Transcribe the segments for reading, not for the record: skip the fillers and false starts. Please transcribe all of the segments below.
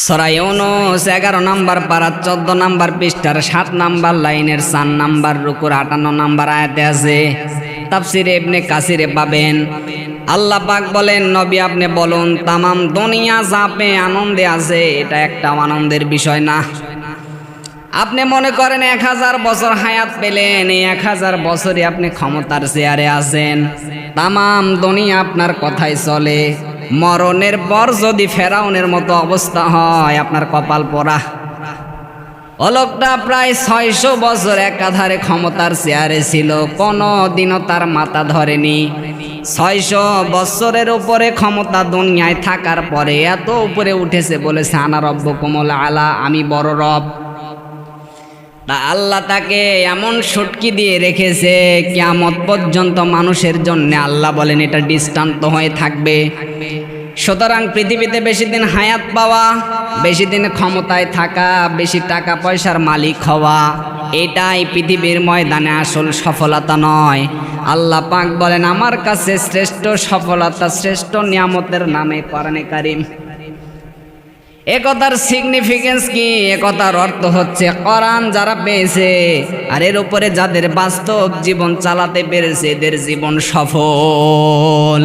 সূরা ইউনূস 11 নম্বর পারা 14 নম্বর পৃষ্ঠার 7 নম্বর লাইনের 4 নম্বর রুকুর 58 নম্বর আয়াতে আছে। তাফসিরে ইবনে কাসিরে পাবেন। আল্লাহ পাক বলেন, নবী আপনি বলুন, তামাম দুনিয়া যাপে আনন্দে আছে, এটা একটা আনন্দের বিষয় না। আপনি মনে করেন 1000 বছর হায়াত পেলেন, এই 1000 বছরই আপনি ক্ষমতার চেয়ারে আছেন, তামাম দুনিয়া আপনার কথাই চলে। মরণের পর যদি ফেরাউনের মতো অবস্থা হয়, আপনার কপাল পোড়া। লোকটা প্রায় 600 বছর একাধারে ক্ষমতার চেয়ারে ছিল, কোনো দিনও তার মাথা ধরেনি। 600 বছরের উপরে ক্ষমতা দুনিয়ায় থাকার পরে এত উপরে উঠেছে, বলেছে আনা রব্বুকুমুল আলা, আমি বড় রব। তা আল্লাহ তাকে এমন সুটকি দিয়ে রেখেছে, কিয়ামত পর্যন্ত মানুষের জন্য আল্লাহ বলেন এটা দৃষ্টান্ত হয়ে থাকবে। সুতরাং পৃথিবীতে বেশি দিন হায়াত পাওয়া, বেশি দিন ক্ষমতায় থাকা, বেশি টাকা পয়সার মালিক হওয়া, এটাই পৃথিবীর ময়দানে আসল সফলতা নয়। আল্লাহ পাক বলেন, আমার কাছে শ্রেষ্ঠ সফলতা, শ্রেষ্ঠ নিয়ামতের নামে কোরআনে কারীম। একথার সিগনিফিকেন্স কি? একথার অর্থ হচ্ছে কোরআন যারা পেয়েছে আর এর উপরে যাদের বাস্তব জীবন চালাতে পেরেছে, এদের জীবন সফল।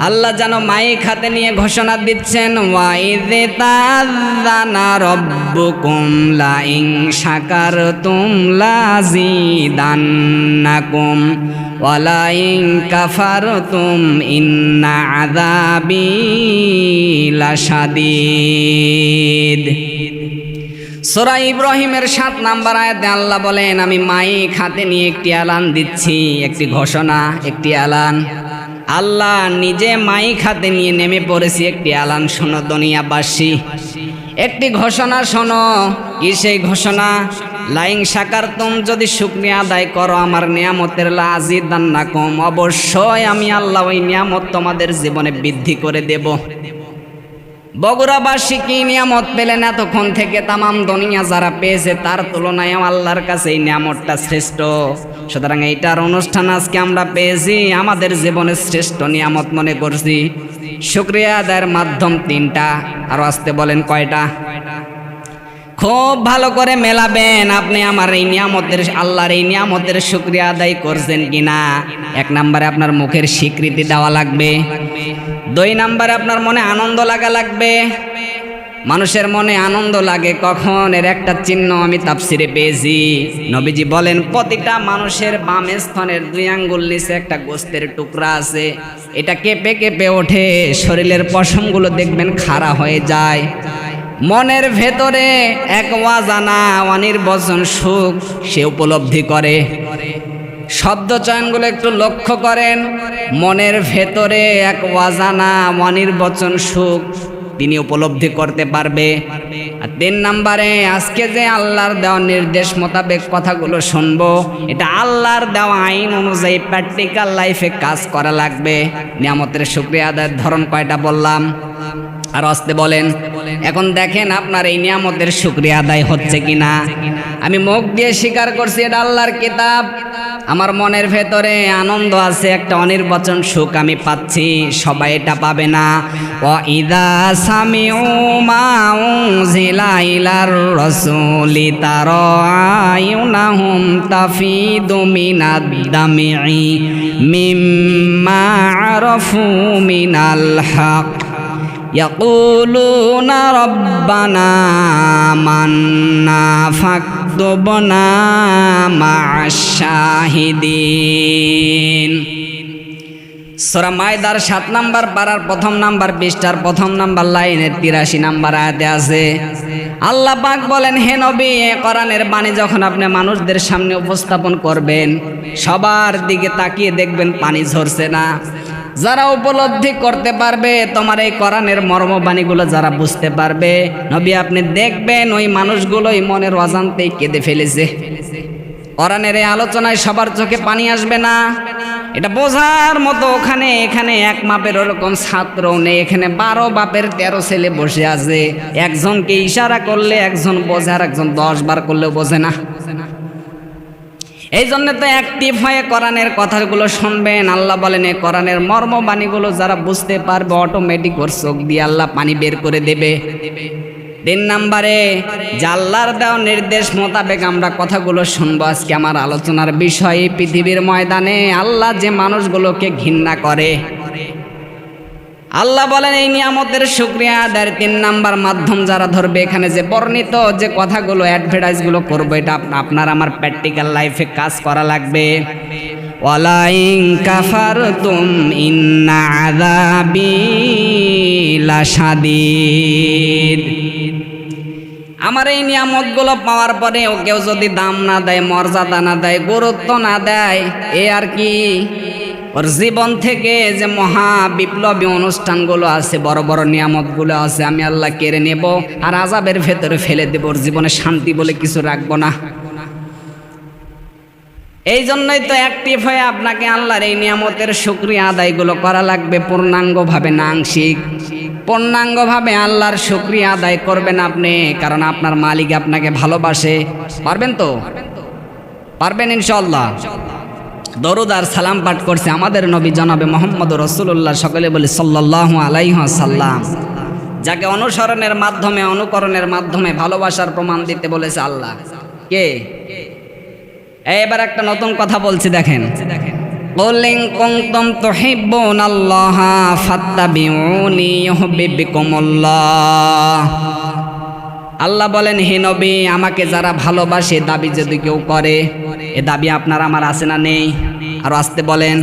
আল্লাহ যেন মাইক হাতে নিয়ে ঘোষণা দিচ্ছেন, ওয়াইযে তাযানা রাব্বুকুম লা ইন শাকারতুম লাযিদান্নাকুম ওয়া লা ইন কাফারতুম ইন্না আযাবি লাশাদীদ। সূরা ইব্রাহিমের 7 নম্বর আয়াতে আল্লাহ বলেন, আমি মাইক হাতে নিয়ে একটি এলান দিচ্ছি, একটি ঘোষণা, একটি এলান। আল্লাহ নিজে মাইক হাতে নিয়ে নেমে পড়েছি, একটি এলান শোনো দুনিয়াবাসী, একটি ঘোষণা শোনো। কি সেই ঘোষণা? লাইন শাকারতুম, যদি শুকরিয়া আদায় করো আমার নিয়ামতের, লাযিদান্নাকুম, অবশ্যই আমি আল্লাহ ওই নিয়ামত তোমাদের জীবনে বৃদ্ধি করে দেব। বগুড়াবাসী কি নিয়ামত পেলেন এতক্ষণ থেকে? তামাম দুনিয়া যারা পেয়েছে তার তুলনায় আল্লাহর কাছে এই নিয়ামতটা শ্রেষ্ঠ। সুতরাং এইটার অনুষ্ঠান আজকে আমরা পেয়েছি, আমাদের জীবনের শ্রেষ্ঠ নিয়ামত মনে করছি। শুকরিয়া আদায়ের মাধ্যম 3টা, আর আসতে বলেন কয়টা? খুব ভালো করে মেলাবেন আপনি আমার এই নিয়ামতের, আল্লাহর এই নিয়ামতের শুকরিয়া আদায় করছেন কিনা। 1 নম্বরে আপনার মুখের স্বীকৃতি দেওয়া লাগবে। 2 নম্বরে আপনার মনে আনন্দ লাগা লাগবে। মানুষের মনে আনন্দ লাগে কখন? এর একটা চিহ্ন আমি তাফসিরে পেয়েছি। নবীজি বলেন, প্রতিটা মানুষের বাম স্তনের 2 আঙ্গুল নিচে একটা গোস্তের টুকরা আছে, এটা কেঁপে কেঁপে ওঠে, শরীরের পশমগুলো দেখবেন খাড়া হয়ে যায়। মনের ভেতরে এক অজানা অনির্বচন সুখ সে উপলব্ধি করে। শব্দ চয়নগুলো একটু লক্ষ্য করেন। মনের ভেতরে এক অজানা অনির্বচন সুখ তিনি উপলব্ধি করতে পারবে। আর 3 নম্বরে, আজকে যে আল্লাহর দেওয়া নির্দেশ মোতাবেক কথাগুলো শুনবো, এটা আল্লাহর দেওয়া আইন অনুযায়ী প্র্যাকটিক্যাল লাইফে কাজ করা লাগবে। নিয়ামতের শুকরিয়া আদায়ের ধরন কয়টা বললাম? আর আসতে বলেন, এখন দেখেন আপনার এই নিয়ামতের শুকরিয়া আদায় হচ্ছে কিনা। আমি মুখ দিয়ে স্বীকার করছি এটা আল্লাহর কিতাব, আমার মনের ভেতরে আনন্দ আছে, একটা অনির্বচন সুখ আমি পাচ্ছি। সবাই এটা পাবে না। ওয়া ইযা সামিউ মা উনজিলা ইলার রাসূলি তারা আয়ুনাহুম তাফিদু মিনাদ দামি'i মিম্মা আরাফু মিনাল হক ইয়াকুলুনা রাব্বানা আমান্না ফাকতুবনা মা'আশ শাহিদিন। সূরা মায়দার 7 নম্বর পারার 1 নম্বর পৃষ্ঠার 1 নম্বর লাইনের 83 নম্বর আয়াতে আছে। আল্লাহ পাক বলেন, হে নবী, কোরআনের বাণী যখন আপনি মানুষদের সামনে উপস্থাপন করবেন, সবার দিকে তাকিয়ে দেখবেন পানি ঝরছে না। যারা উপলব্ধি করতে পারবে তোমার এই কোরআনের মর্মবাণীগুলো, যারা বুঝতে পারবে, নবী আপনি দেখবেন ওই মানুষগুলোই মনের অজান্তেই কেঁদে ফেলেছে। কোরআনের এই আলোচনায় সবার চোখে পানি আসবে না, এটা বোঝার মতো। এখানে এক মাপের ওরকম ছাত্রও নেই, এখানে 12 বাপের 13 ছেলে বসে আছে। একজনকে ইশারা করলে একজন বোঝে, আর একজন 10 বার করলেও বোঝে না। এই জন্য তো অ্যাক্টিভ হয়ে কোরআনের কথাগুলো শুনবেন। আল্লাহ বলেন, এই কোরআনের মর্মবাণীগুলো যারা বুঝতে পারবে, অটোমেটিক ওর চোখ দিয়ে আল্লাহ পানি বের করে দেবে। তিন নম্বরে যে আল্লাহর দেওয়া নির্দেশ মোতাবেক আমরা কথাগুলো শুনবো। আজকে আমার আলোচনার বিষয়, পৃথিবীর ময়দানে আল্লাহ যে মানুষগুলোকে ঘৃণা করে, আল্লাহ বলেন এই নিয়ামতের শুকরিয়া আদায়ের 3 নাম্বার মাধ্যম যারা ধরবে, এখানে যে বর্ণিত যে কথাগুলো অ্যাডভার্টাইজগুলো করবো, এটা আপনার আমার প্র্যাকটিক্যাল লাইফে কাজ করা লাগবে। ওয়ালাইন কাফারতুম ইন্না আযাবি লাশাদীদ। আমার এই নিয়ামতগুলো পাওয়ার পরেও কেউ যদি দাম না দেয়, মর্যাদা না দেয়, গুরুত্ব না দেয়, এ আর কি ওর জীবন থেকে যে মহা বিপ্লবী অনুষ্ঠানগুলো আছে, বড় বড় নিয়ামতগুলো আছে, আমি আল্লাহ কেড়ে নেব আর আযাবের ভেতরে ফেলে দেব। ওর জীবনে শান্তি বলে কিছু রাখবো না। এই জন্যই তো অ্যাক্টিভ হয়ে আপনাকে আল্লাহর এই নিয়ামতের শুকরিয়া আদায়গুলো করা লাগবে, পূর্ণাঙ্গভাবে না আংশিক। পূর্ণাঙ্গভাবে আল্লাহর শুকরিয়া আদায় করবেন আপনি, কারণ আপনার মালিক আপনাকে ভালোবাসে। পারবেন তো? পারবেন ইনশাআল্লাহ। দরুদ আর সালাম পাঠ করছে আমাদের নবী জনাবে মুহাম্মদ রাসূলুল্লাহ, সকলে বলি সাল্লাল্লাহু আলাইহি ওয়াসাল্লাম, যাকে অনুসরণের মাধ্যমে, অনুকরণের মাধ্যমে ভালোবাসার প্রমাণ দিতে বলেছে আল্লাহ। কে? এবার একটা নতুন কথা বলছি, দেখেন। কুল ইন কুনতুম তুহিব্বুনাল্লাহা ফাত্তাবিউনি ইউহিব্বুকুমুল্লাহ। আল্লাহ বলেন, হে নবী, আমাকে যারা ভালোবাসে দাবি যদি কেউ করে, এ দাবি আপনার আমার আছে না নেই? আর আসতে বলেন,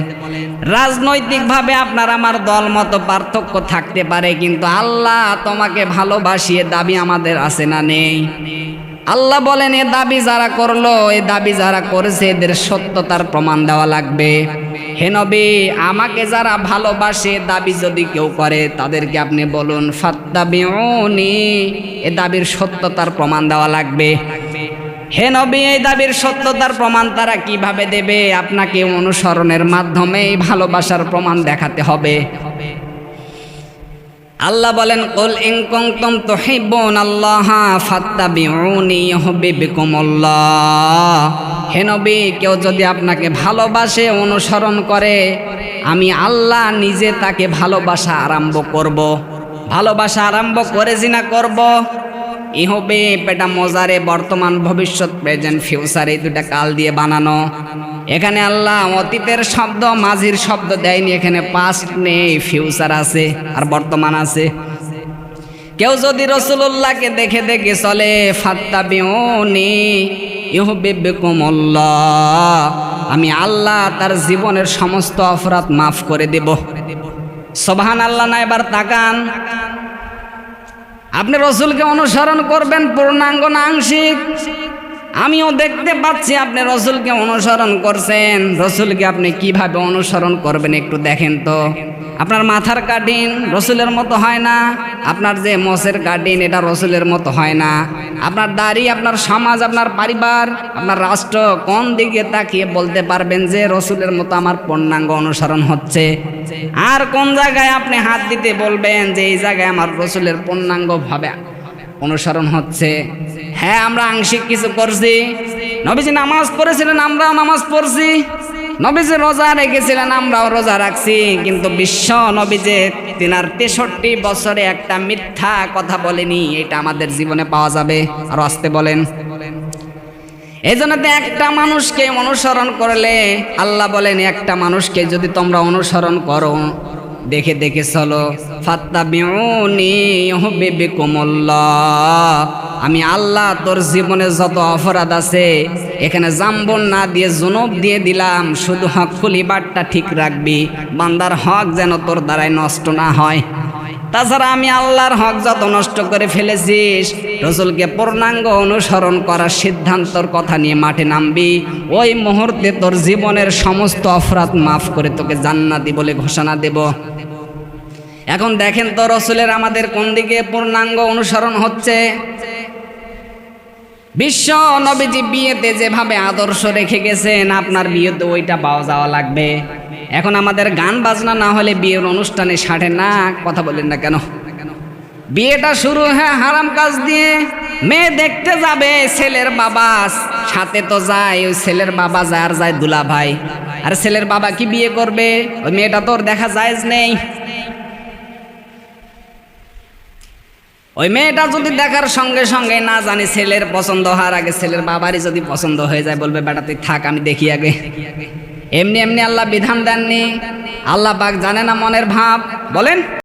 রাজনৈতিকভাবে আপনার আমার দল মত পার্থক্য থাকতে পারে, কিন্তু আল্লাহ তোমাকে ভালোবাসি, এ দাবি আমাদের আছে না নেই? আল্লাহ বলেন, এ দাবি যারা করলো, এ দাবি যারা করেছে, এদের সত্যতার প্রমাণ দেওয়া লাগবে। হে নবী, আমাকে যারা ভালোবাসে দাবি যদি কেউ করে, তাদেরকে আপনি বলুন ফাত্তাবিউনি, এ দাবির সত্যতার প্রমাণ দেওয়া লাগবে। হে নবী, এই দাবির সত্যতার প্রমাণ তারা কিভাবে দেবে? আপনাকে অনুসরণের মাধ্যমে এই ভালোবাসার প্রমাণ দেখাতে হবে। আল্লাহ বলেন, কুল ইন কুনতুম তুহিব্বুনাল্লাহা ফাত্তাবিউনি ইউহিব্বুকুমুল্লাহ। হে নবী, কেউ যদি আপনাকে ভালোবাসে, অনুসরণ করে, আমি আল্লাহ নিজে তাকে ভালোবাসা আরম্ভ করব। ভালোবাসা আরম্ভ করে জিনা করব। ইহবে পেটা মজারে, বর্তমান ভবিষ্যৎ, প্রেজেন্ট ফিউচার, এই দুটা কাল দিয়ে বানানো। এখানে আল্লাহ অতীতের শব্দ, মাঝির শব্দ দেয়নি। এখানে পাস্ট নেই, ফিউচার আছে আর বর্তমান আছে। কেউ যদি রাসূলুল্লাহকে দেখে দেখে চলে, ফাত্তাবিউনি ইউহিব্বুকুমুল্লাহ, আমি আল্লাহ তার জীবনের সমস্ত অপরাধ মাফ করে দেব। সুবহানাল্লাহ না? এবার তাকান, আপনি রাসূলকে অনুসরণ করবেন পূর্ণাঙ্গ না আংশিক? আমিও দেখতে পাচ্ছি আপনি রাসূলকে অনুসরণ করছেন। রাসূলকে আপনি কিভাবে অনুসরণ করবেন একটু দেখেন তো। আপনার মাথার কাটিং রাসূলের মতো হয় না, আপনার যে মোছের কাটিং এটা রাসূলের মতো হয় না, আপনার দাড়ি, আপনার সমাজ, আপনার পরিবার, আপনার রাষ্ট্র, কোন দিকে তাকিয়ে বলতে পারবেন যে রাসূলের মতো আমার পূর্ণাঙ্গ অনুসরণ হচ্ছে? আর কোন জায়গায় আপনি হাত দিতে বলবেন যে এই জায়গায় আমার রাসূলের পূর্ণাঙ্গভাবে অনুসরণ হচ্ছে? হ্যাঁ, আমরা আংশিক কিছু করছি। নবীজি নামাজ পড়েছিলেন, আমরাও নামাজ পড়ছি। নবীজি রোজা রেখেছিলেন, আমরাও রোজা রাখছি। কিন্তু বিশ্ব নবীজি তিনার 63 বছরে একটা মিথ্যা কথা বলেনি, এটা আমাদের জীবনে পাওয়া যাবে। আর আসতে বলেন, এই জন্য তো একটা মানুষকে অনুসরণ করলে, আল্লাহ বলেন একটা মানুষকে যদি তোমরা অনুসরণ করো, দেখে দেখে চলো, ফাত্তাবিউনি ইউহিব্বুকুমুল্লাহ, আমি আল্লাহ তোর জীবনে যত অপরাধ আছে এখানে জাম্বন না দিয়ে জুনুব দিয়ে দিলাম, শুধু হক খুলিবারটা ঠিক রাখবি, বান্দার হক যেন তোর দ্বারাই নষ্ট না হয়। তাছাড়া আমি আল্লাহর হক যত নষ্ট করে ফেলেছিস, রাসূলকে পূর্ণাঙ্গ অনুসরণ করার সিদ্ধান্তর কথা নিয়ে মাঠে নামবি, ওই মুহূর্তে তোর জীবনের সমস্ত অপরাধ মাফ করে তোকে জান্নাতি বলে ঘোষণা দেব। এখন দেখেন তো রাসূলের আমাদের কোন দিকে পূর্ণাঙ্গ অনুসরণ হচ্ছে? বিশ্ব নবীজি বিয়েতে যেভাবে আদর্শ রেখে গেছেন, আপনার বিয়েতে ওইটা পাওয়া যাওয়া লাগবে। এখন আমাদের গান বাজনা না হলে বিয়ের অনুষ্ঠানে সাটে না। কথা বলেন না কেন? বিয়েটা শুরু হারাম কাজ দিয়ে। মেয়ে দেখতে যাবে, ছেলের বাবা সাথে তো যায়, ওই ছেলের বাবা যায় আর যায় দুলা ভাই। আর ছেলের বাবা কি বিয়ে করবে? ওই মেয়েটা তোর দেখা জায়েজ নেই। ওই মেয়েটা যদি দেখার সঙ্গে সঙ্গে না জানি ছেলের পছন্দ হওয়ার আগে ছেলের বাবারই যদি পছন্দ হয়ে যায়, বলবে বেটা তুই থাক, আমি দেখি আগে। এমনি এমনি আল্লাহ বিধান দেননি, আল্লাহ পাক জানে না মনের ভাব। বলেন।